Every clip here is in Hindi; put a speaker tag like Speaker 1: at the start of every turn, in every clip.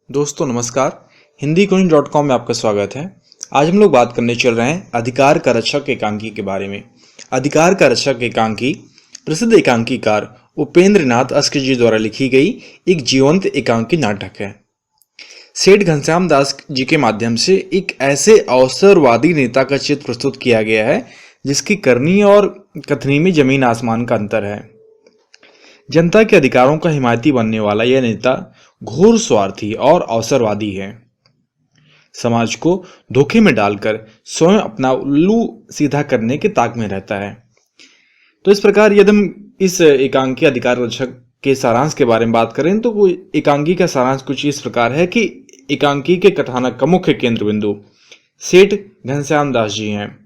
Speaker 1: दोस्तों नमस्कार, हिंदीकुंज.com में आपका स्वागत है। आज हम लोग बात करने चल रहे हैं अधिकार का रक्षक एकांकी के बारे में। अधिकार का रक्षक एकांकी प्रसिद्ध एकांकीकार उपेंद्र नाथ अस्क जी द्वारा लिखी गई एक जीवंत एकांकी नाटक है। सेठ घनश्याम दास जी के माध्यम से एक ऐसे अवसरवादी नेता का चित्र प्रस्तुत किया गया है जिसकी करनी और कथनी में जमीन आसमान का अंतर है। जनता के अधिकारों का हिमायती बनने वाला यह नेता घोर स्वार्थी और अवसरवादी है। समाज को धोखे में डालकर स्वयं अपना उल्लू सीधा करने के ताक में रहता है। तो इस प्रकार यदि हम इस एकांकी अधिकार रक्षक के सारांश के बारे में बात करें तो वो एकांकी का सारांश कुछ इस प्रकार है कि एकांकी के कथानक का मुख्य केंद्र बिंदु सेठ घनश्याम दास जी हैं,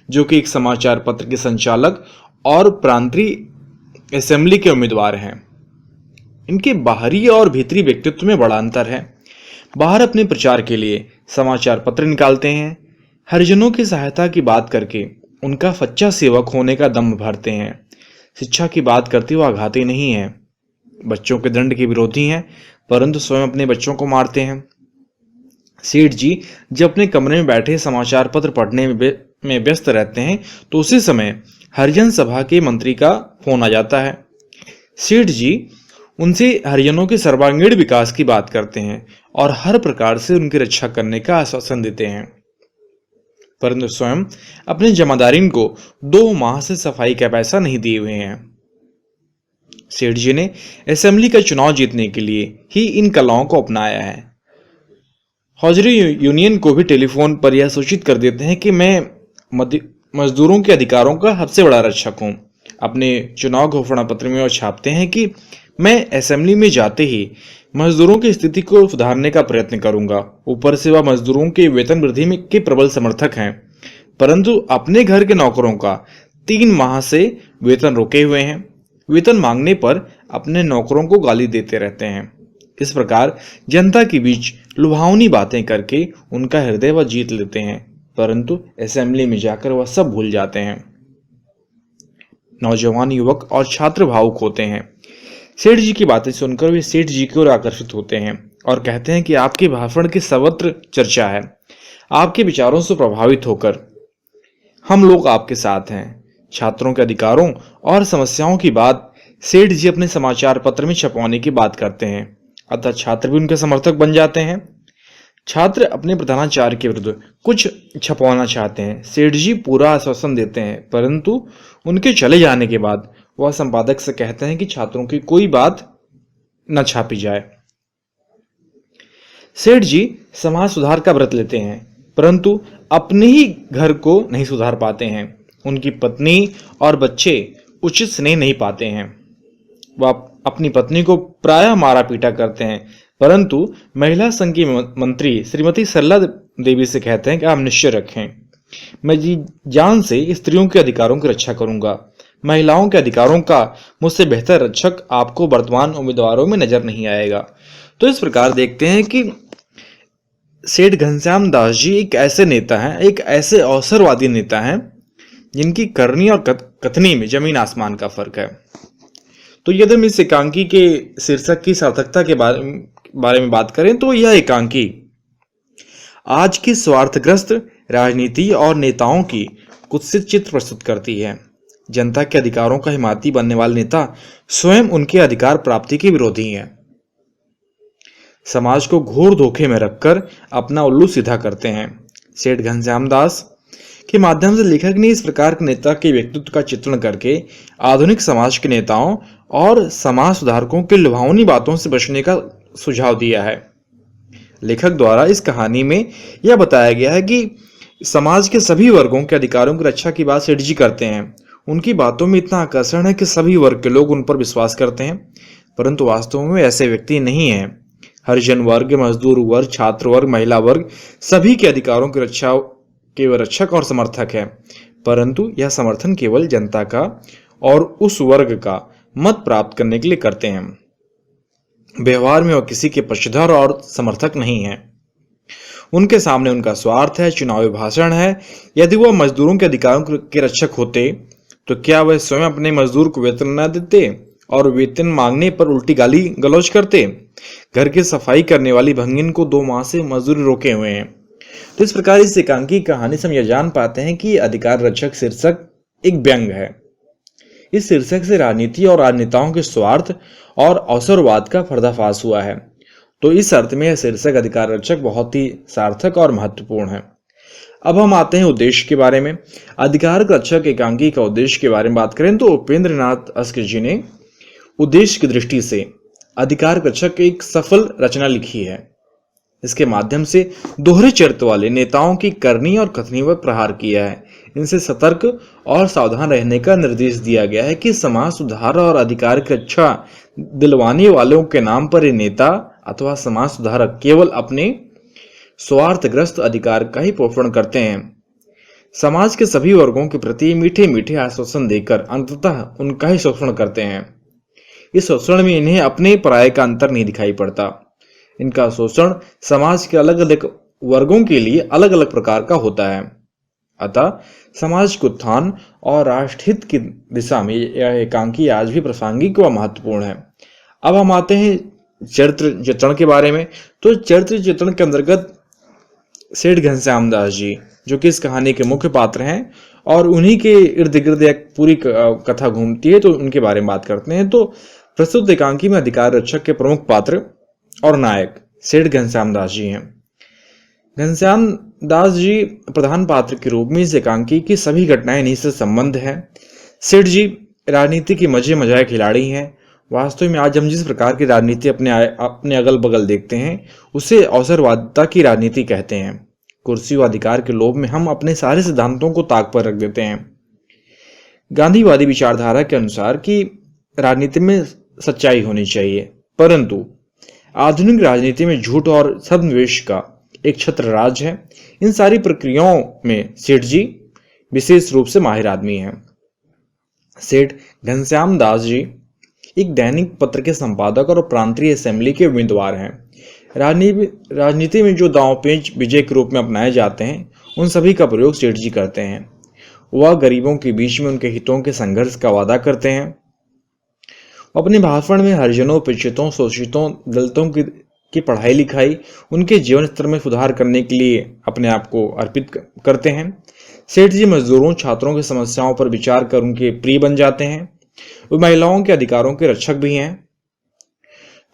Speaker 1: जो कि एक समाचार पत्र के संचालक और प्रांतीय असेंबली के उम्मीदवार हैं। इनके बाहरी और भीतरी व्यक्तित्व में बड़ा अंतर है। बाहर अपने प्रचार के लिए समाचार पत्र निकालते हैं, हरिजनों की सहायता की बात करके उनका सच्चा सेवक होने का दम भरते हैं। शिक्षा की बात करते हुए आघाती नहीं है, बच्चों के दंड के विरोधी हैं, परंतु स्वयं अपने बच्चों को मारते हैं। सेठ जी जब अपने कमरे में बैठे समाचार पत्र पढ़ने में व्यस्त रहते हैं तो उसी समय हरिजन सभा के मंत्री का फोन आ जाता है। सेठ जी उनसे हरिजनों के सर्वांगीण विकास की बात करते हैं और हर प्रकार से उनकी रक्षा करने का आश्वासन देते हैं, परंतु स्वयं अपने जमादारीन को 2 माह से सफाई का पैसा नहीं दिए हुए हैं। सेठ जी ने असेंबली का चुनाव जीतने के लिए ही इन कलाओं को अपनाया है। हौजरी यूनियन को भी टेलीफोन पर यह सूचित कर देते हैं कि मैं मजदूरों के अधिकारों का सबसे बड़ा रक्षक हूं। अपने चुनाव घोषणा पत्र में वो छापते हैं कि मैं असेंबली में जाते ही मजदूरों की स्थिति को सुधारने का प्रयत्न करूंगा। ऊपर से वह मजदूरों के वेतन वृद्धि में के प्रबल समर्थक हैं, परंतु अपने घर के नौकरों का 3 माह से वेतन रोके हुए हैं। वेतन मांगने पर अपने नौकरों को गाली देते रहते हैं। इस प्रकार जनता के बीच लुभावनी बातें करके उनका हृदय वह जीत लेते हैं, परंतु असेंबली में जाकर वह सब भूल जाते हैं। नौजवान युवक और छात्र भावुक होते हैं। सेठ जी की बातें सुनकर वे सेठ जी की ओर आकर्षित होते हैं और कहते हैं कि आपके भाषण की सर्वत्र चर्चा है। आपके विचारों से प्रभावित होकर हम लोग आपके साथ हैं। छात्रों के अधिकारों और समस्याओं की बात सेठ जी अपने समाचार पत्र में छपवाने की बात करते हैं, अतः छात्र भी उनके समर्थक बन जाते हैं। छात्र अपने प्रधानाचार्य के विरुद्ध कुछ छपवाना चाहते हैं। सेठ जी पूरा आश्वासन देते हैं, परंतु उनके चले जाने के बाद वह संपादक से कहते हैं कि छात्रों की कोई बात न छापी जाए। सेठ जी समाज सुधार का व्रत लेते हैं, परंतु अपने ही घर को नहीं सुधार पाते हैं। उनकी पत्नी और बच्चे उचित स्नेह नहीं पाते हैं। वह अपनी पत्नी को प्रायः मारा पीटा करते हैं, परंतु महिला संघ की मंत्री श्रीमती सरला देवी से कहते हैं कि आप निश्चय रखें, मैं जी जान से स्त्रियों के अधिकारों की रक्षा करूंगा। महिलाओं के अधिकारों का मुझसे बेहतर रक्षक आपको वर्तमान उम्मीदवारों में नजर नहीं आएगा। तो इस प्रकार देखते हैं कि सेठ घनश्याम दास जी एक ऐसे नेता हैं, एक ऐसे अवसरवादी नेता हैं जिनकी करनी और कथनी में जमीन आसमान का फर्क है। तो यदि हम इस एकांकी के शीर्षक की सार्थकता के बारे में बात करें तो यह एकांकी आज की स्वार्थग्रस्त राजनीति और नेताओं की कुत्सित चित्र प्रस्तुत करती है। जनता के अधिकारों का हिमायती बनने वाले नेता स्वयं उनके अधिकार प्राप्ति के विरोधी हैं। समाज को घोर धोखे में रखकर अपना उल्लू सीधा करते हैं। सेठ घनश्याम दास के माध्यम से लेखक ने इस प्रकार के नेता के व्यक्तित्व का चित्रण करके आधुनिक समाज के नेताओं और समाज सुधारकों के लुभावनी बातों से बचने का सुझाव दिया है। लेखक द्वारा इस कहानी में यह बताया गया है कि समाज के सभी वर्गों के अधिकारों की रक्षा की बात सेठ जी करते हैं। उनकी बातों में इतना आकर्षण है कि सभी वर्ग के लोग उन पर विश्वास करते हैं, परंतु वास्तव में ऐसे व्यक्ति नहीं हैं। हरिजन वर्ग, मजदूर वर्ग, छात्र वर्ग, महिला वर्ग सभी के अधिकारों की रक्षा के रक्षक और समर्थक है, परंतु यह समर्थन केवल जनता का और उस वर्ग का मत प्राप्त करने के लिए करते हैं। व्यवहार में वह किसी के पक्षधर और समर्थक नहीं है। उनके सामने उनका स्वार्थ है, चुनावी भाषण है। यदि वह मजदूरों के अधिकारों के रक्षक होते तो क्या वह स्वयं अपने मजदूर को वेतन न देते और वेतन मांगने पर उल्टी गाली गलौज करते? घर की सफाई करने वाली भंगिन को 2 माह से मजदूरी रोके हुए हैं। तो इस प्रकार इस एकांकी कहानी से हम यह जान पाते हैं कि अधिकार रक्षक शीर्षक एक व्यंग है। इस शीर्षक से राजनीति और राजनेताओं के स्वार्थ और अवसरवाद का पर्दाफाश हुआ है। तो इस अर्थ में यह शीर्षक अधिकार रक्षक बहुत ही सार्थक और महत्वपूर्ण है। अब हम आते हैं उद्देश्य के बारे में। अधिकार रक्षक एकांकी का उद्देश्य के बारे में बात करें तो उपेंद्र नाथ अस्कर जी ने उद्देश्य की दृष्टि से अधिकार रक्षक एक सफल रचना लिखी है। इसके माध्यम से दोहरे चरित्र वाले नेताओं की करनी और कथनी पर प्रहार किया है। इनसे सतर्क और सावधान रहने का निर्देश दिया गया है कि समाज सुधार और अधिकार की रक्षा दिलवाने वालों के नाम पर ये नेता अथवा समाज सुधारक केवल अपने स्वार्थग्रस्त अधिकार का ही पोषण करते हैं। समाज के सभी वर्गों के प्रति मीठे मीठे आश्वासन देकर अंततः उनका ही शोषण करते हैं। इस शोषण में इन्हें अपने पराये का अंतर नहीं दिखाई पड़ता। इनका शोषण समाज के अलग अलग वर्गों के लिए अलग अलग प्रकार का होता है। अतः समाज के उत्थान और राष्ट्रहित की दिशा में यह एकांकी आज भी प्रासंगिक व महत्वपूर्ण है। अब हम आते हैं चरित्र चित्रण के बारे में। तो चरित्र चित्रण के अंतर्गत सेठ घनश्याम दास जी जो कि इस कहानी के मुख्य पात्र हैं और उन्हीं के इर्द गिर्द एक पूरी कथा घूमती है, तो उनके बारे में बात करते हैं। तो प्रस्तुत एकांकी में अधिकार रक्षक के प्रमुख पात्र और नायक सेठ घनश्याम दास जी हैं। घनश्याम दास जी प्रधान पात्र के रूप में इस एकांकी की सभी घटनाएं इन्हीं से संबंध है। सेठ जी राजनीति के मजे मजाए खिलाड़ी हैं। वास्तव में आज हम जिस प्रकार की राजनीति अपने अगल बगल देखते हैं उसे अवसरवादिता की राजनीति कहते हैं। कुर्सी व अधिकार के लोभ में हम अपने सारे सिद्धांतों को ताक पर रख देते हैं। गांधीवादी विचारधारा के अनुसार कि राजनीति में सच्चाई होनी चाहिए, परंतु आधुनिक राजनीति में झूठ और सद्निवेश का एक छत्र राज है। इन सारी प्रक्रियाओं में सेठ जी विशेष रूप से माहिर आदमी हैं। सेठ घनश्याम दास जी एक दैनिक पत्र के संपादक और प्रांतीय असेंबली के उम्मीदवार हैं। राजनीति में जो दांव पेच विजय के रूप में अपनाए जाते हैं उन सभी का प्रयोग सेठ जी करते हैं। वह गरीबों के बीच में उनके हितों के संघर्ष का वादा करते हैं। अपने भाषण में हरिजनों, पिछड़ों, शोषितों, दलितों की पढ़ाई लिखाई, उनके जीवन स्तर में सुधार करने के लिए अपने आप को अर्पित करते हैं। सेठ जी मजदूरों, छात्रों की समस्याओं पर विचार कर उनके प्रिय बन जाते हैं। वो महिलाओं के अधिकारों के रक्षक भी हैं।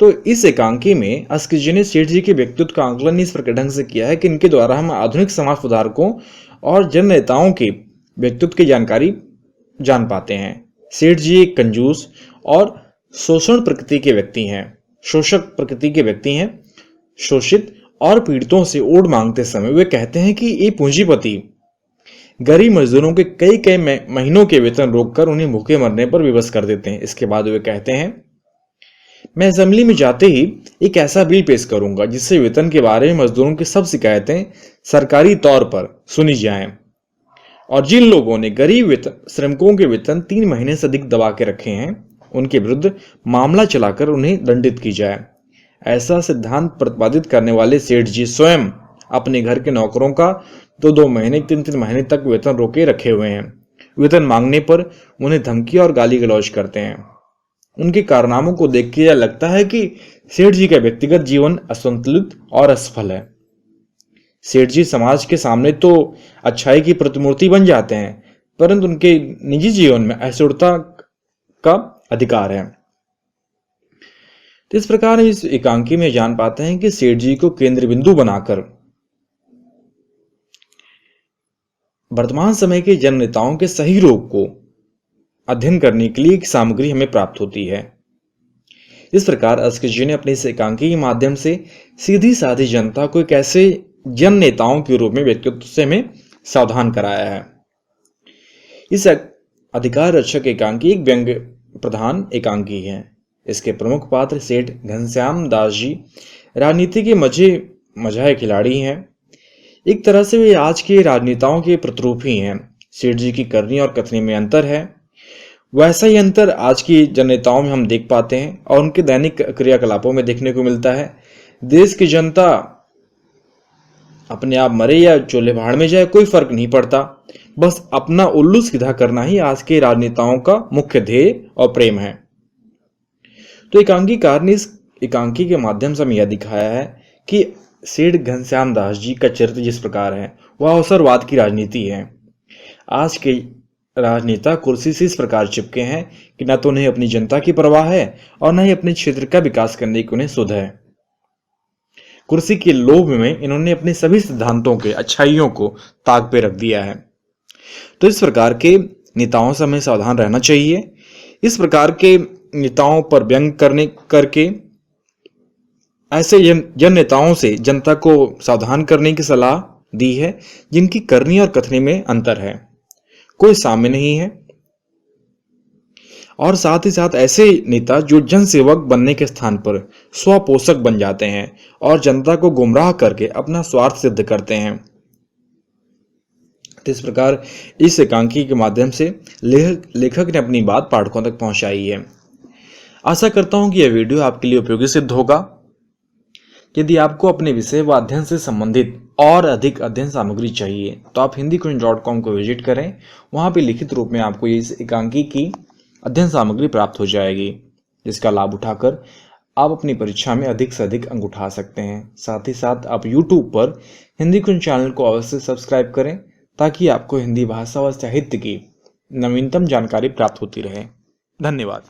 Speaker 1: तो इस एकांकी में अस्कर जी ने सेठ जी के व्यक्तित्व का आंकलन इस प्रकार ढंग से किया है कि इनके द्वारा हम आधुनिक समाज सुधारकों और जन नेताओं के व्यक्तित्व की जानकारी जान पाते हैं। सेठ जी एक कंजूस और शोषण प्रकृति के व्यक्ति हैं, शोषक प्रकृति के व्यक्ति हैं। शोषित और पीड़ितों से ओट मांगते समय वे कहते हैं कि ये पूंजीपति गरीब मजदूरों के कई महीनों के वेतन रोककर उन्हें भूखे मरने पर विवश कर देते हैं। इसके बाद वे कहते हैं, मैं असेंबली में जाते ही एक ऐसा बिल पेश करूंगा जिससे वेतन के बारे में मजदूरों की सब शिकायतें सरकारी तौर पर सुनी जाएं और जिन लोगों ने गरीब श्रमिकों के वेतन 3 महीने से अधिक दबा के रखे हैं उनके विरुद्ध मामला चलाकर उन्हें दंडित की जाए। ऐसा सिद्धांत प्रतिपादित करने वाले सेठ जी स्वयं अपने घर के नौकरों का 2-2 महीने 3-3 महीने तक वेतन रोके रखे हुए हैं। वेतन मांगने पर उन्हें धमकी और गाली गलौज करते हैं। उनके कारनामों को देख के यह लगता है कि सेठ जी का व्यक्तिगत जीवन असंतुलित और असफल है। सेठ जी समाज के सामने तो अच्छाई की प्रतिमूर्ति बन जाते हैं, परंतु उनके निजी जीवन में असुरता का अधिकार है। तो इस प्रकार इस एकांकी में जान पाते हैं कि सेठ जी को केंद्र बिंदु बनाकर वर्तमान समय के जन नेताओं के सही रूप को अध्ययन करने के लिए एक सामग्री हमें प्राप्त होती है। इस प्रकार अस्कर जी ने अपनी इस एकांकी के माध्यम से सीधी साधी जनता को एक ऐसे जन नेताओं के रूप में व्यक्तित्व से हमें सावधान कराया है। इस अधिकार रक्षक एकांकी एक व्यंग प्रधान एकांकी है। इसके प्रमुख पात्र सेठ घनश्याम दास जी राजनीति के मजाए खिलाड़ी हैं। एक तरह से वे आज के राजनेताओं के प्रतिरूप ही हैं। सेठ जी की करनी और कथनी में अंतर है, वैसा ही अंतर आज की जन नेताओं में हम देख पाते हैं और उनके दैनिक क्रियाकलापों में देखने को मिलता है। देश की जनता अपने आप मरे या चूल्हे भाड़ में जाए कोई फर्क नहीं पड़ता, बस अपना उल्लू सीधा करना ही आज के राजनेताओं का मुख्य ध्येय और प्रेम है। तो एकांकीकार ने इस एकांकी के माध्यम से हमें यह दिखाया है कि सेठ घनश्याम दास जी का चरित्र जिस प्रकार है वह अवसरवाद की राजनीति है। आज के राजनेता कुर्सी से इस प्रकार चिपके हैं कि न तो उन्हें अपनी जनता की परवाह है और न ही अपने क्षेत्र का विकास करने की उन्हें सुध है। कुर्सी के लोभ में इन्होंने अपने सभी सिद्धांतों के अच्छाइयों को ताक पे रख दिया है। तो इस प्रकार के नेताओं से हमें सावधान रहना चाहिए। इस प्रकार के नेताओं पर व्यंग करके ऐसे जन नेताओं से जनता को सावधान करने की सलाह दी है जिनकी करनी और कथनी में अंतर है, कोई साम्य नहीं है। और साथ ही साथ ऐसे नेता जो जनसेवक बनने के स्थान पर स्वपोषक बन जाते हैं और जनता को गुमराह करके अपना स्वार्थ सिद्ध करते हैं। तो इस प्रकार इस एकांकी के माध्यम से लेखक ने अपनी बात पाठकों तक पहुंचाई है। आशा करता हूं कि यह वीडियो आपके लिए उपयोगी सिद्ध होगा। यदि आपको अपने विषय व अध्ययन से संबंधित और अधिक अध्ययन सामग्री चाहिए तो आप hindiqueen.com को विजिट करें। वहां पे लिखित रूप में आपको इस एकांकी की अध्ययन सामग्री प्राप्त हो जाएगी, जिसका लाभ उठाकर आप अपनी परीक्षा में अधिक से अधिक अंक उठा सकते हैं। साथ ही साथ आप YouTube पर हिंदीक्वीन चैनल को अवश्य सब्सक्राइब करें ताकि आपको हिंदी भाषा व साहित्य की नवीनतम जानकारी प्राप्त होती रहे। धन्यवाद।